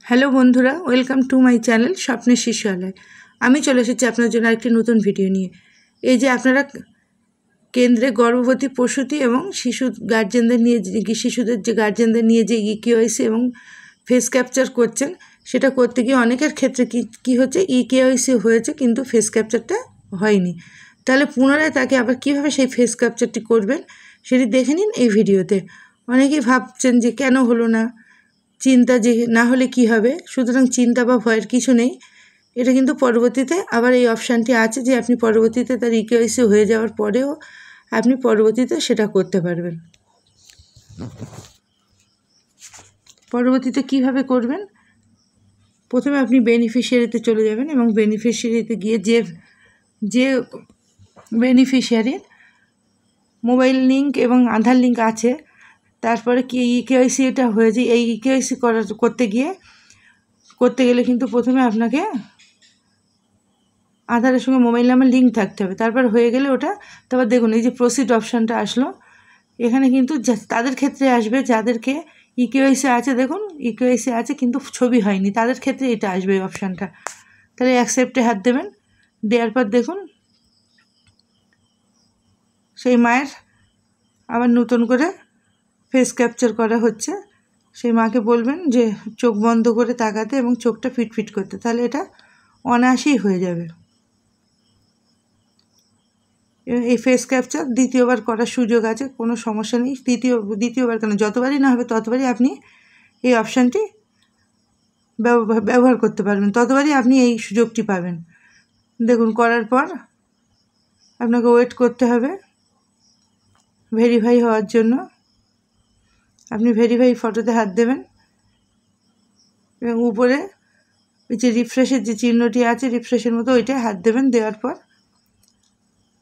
Hello বন্ধুরা, welcome to my channel স্বপ্নের শিশুয়ালয়। আমি চলে এসেছি আপনার জন্য আরেকটি নতুন ভিডিও নিয়ে। এই যে আপনারা কেন্দ্রে গর্ভবতী প্রসূতি এবং শিশুদের যে গার্জেনদের নিয়ে যে ইকেওয়াইসি এবং ফেস ক্যাপচার করছেন, সেটা করতে গিয়ে অনেকের ক্ষেত্রে কি হচ্ছে, ইকেওয়াইসি হয়েছে কিন্তু ফেস ক্যাপচারটা হয়নি। তাহলে পুনরায় তাকে আবার কীভাবে সেই ফেস ক্যাপচারটি করবেন সেটি দেখে নিন এই ভিডিওতে। অনেকেই ভাবছেন যে কেন হলো না, চিন্তা যে না হলে কি হবে। সুতরাং চিন্তা বা ভয়ের কিছু নেই। এটা কিন্তু পরবর্তীতে আবার এই অপশানটি আছে যে আপনি পরবর্তীতে তার ইকেওয়াইসি হয়ে যাওয়ার পরেও আপনি পরবর্তীতে সেটা করতে পারবেন। পরবর্তীতে কিভাবে করবেন, প্রথমে আপনি বেনিফিশিয়ারিতে চলে যাবেন এবং বেনিফিশিয়ারিতে গিয়ে যে বেনিফিশিয়ারির মোবাইল লিঙ্ক এবং আধার লিঙ্ক আছে, তারপরে কি ইকেওয়াইসি এটা হয়েছে, এই ইকেওয়াইসি করতে গেলে কিন্তু প্রথমে আপনাকে আধারের সঙ্গে মোবাইল নাম্বার লিঙ্ক থাকতে হবে। তারপর হয়ে গেলে ওটা, তারপর দেখুন এই যে প্রসিড অপশানটা আসলো, এখানে কিন্তু তাদের ক্ষেত্রে আসবে যাদেরকে ইকেওয়াইসি আছে। দেখুন ইকেওয়াইসি আছে কিন্তু ছবি হয়নি, তাদের ক্ষেত্রে এটা আসবে এই অপশানটা। তাহলে অ্যাকসেপ্টে হাত দেবেন। দেওয়ার পর দেখুন সেই মায়ের আবার নতুন করে ফেস ক্যাপচার করা হচ্ছে। সেই মাকে বলবেন যে চোখ বন্ধ করে তাকাতে এবং চোখটা ফিটফিট করতে, তাহলে এটা অনায়াসেই হয়ে যাবে। এই ফেস ক্যাপচার দ্বিতীয়বার করার সুযোগ আছে, কোনো সমস্যা নেই। দ্বিতীয়বার কেন, যতবারই না হবে ততবারই আপনি এই অপশানটি ব্যবহার করতে পারবেন, ততবারই আপনি এই সুযোগটি পাবেন। দেখুন করার পর আপনাকে ওয়েট করতে হবে ভেরিফাই হওয়ার জন্য। আপনি ভেরিফাই ফটোতে হাত দেবেন এবং উপরে ওই যে রিফ্রেশের যে চিহ্নটি আছে, রিফ্রেশের মতো ওইটায় হাত দেবেন। দেওয়ার পর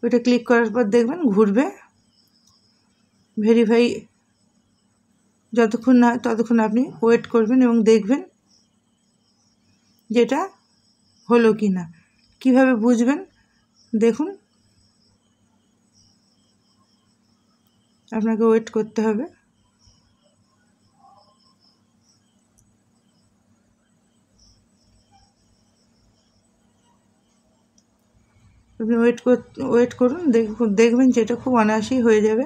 ওইটা ক্লিক করার পর দেখবেন ঘুরবে। ভেরিফাই যতক্ষণ না হয় ততক্ষণ আপনি ওয়েট করবেন এবং দেখবেন যেটা হলো কি না। কীভাবে বুঝবেন দেখুন, আপনাকে ওয়েট করতে হবে। আপনি ওয়েট করুন, দেখবেন যে এটা খুব অনায়াসেই হয়ে যাবে।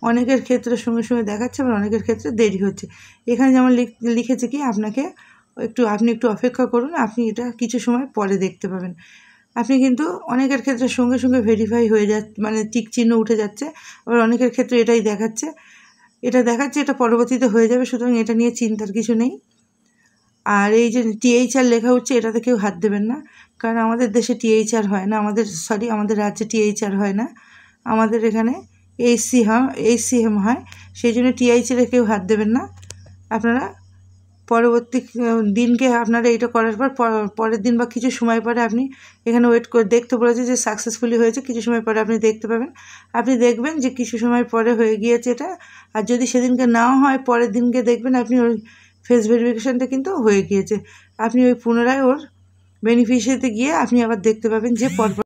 অনেকের ক্ষেত্রে সঙ্গে সঙ্গে দেখাচ্ছে, আবার অনেকের ক্ষেত্রে দেরি হচ্ছে। এখানে যেমন লিখেছে কি আপনি একটু অপেক্ষা করুন, আপনি এটা কিছু সময় পরে দেখতে পাবেন। আপনি কিন্তু অনেকের ক্ষেত্রে সঙ্গে সঙ্গে ভেরিফাই হয়ে যাচ্ছে, মানে টিক চিহ্ন উঠে যাচ্ছে। আবার অনেকের ক্ষেত্রে এটাই দেখাচ্ছে, এটা পরবর্তীতে হয়ে যাবে। সুতরাং এটা নিয়ে চিন্তার কিছু নেই। আর এই যে টিএইচআর লেখা হচ্ছে, এটাতে কেউ হাত দেবেন না, কারণ আমাদের দেশে টিএইচআর হয় না, আমাদের রাজ্যে টিএইচআর হয় না, আমাদের এখানে এইচসিএম হয়। সেই জন্য টিএইচআরে কেউ হাত দেবেন না। আপনারা পরবর্তী দিনকে আপনারা এটা করার পর পরের দিন বা কিছু সময় পরে আপনি এখানে ওয়েট করে দেখতে বলেছে যে সাকসেসফুলি হয়েছে, কিছু সময় পরে আপনি দেখতে পাবেন। আপনি দেখবেন যে কিছু সময় পরে হয়ে গিয়েছে এটা। আর যদি সেদিনকে নাও হয়, পরের দিনকে দেখবেন আপনি ওই ফেস ভেরিফিকেশানটা কিন্তু হয়ে গিয়েছে। আপনি ওই পুনরায় ওর বেনিফিশিয়ারিতে গিয়ে আপনি আবার দেখতে পাবেন যে পরপর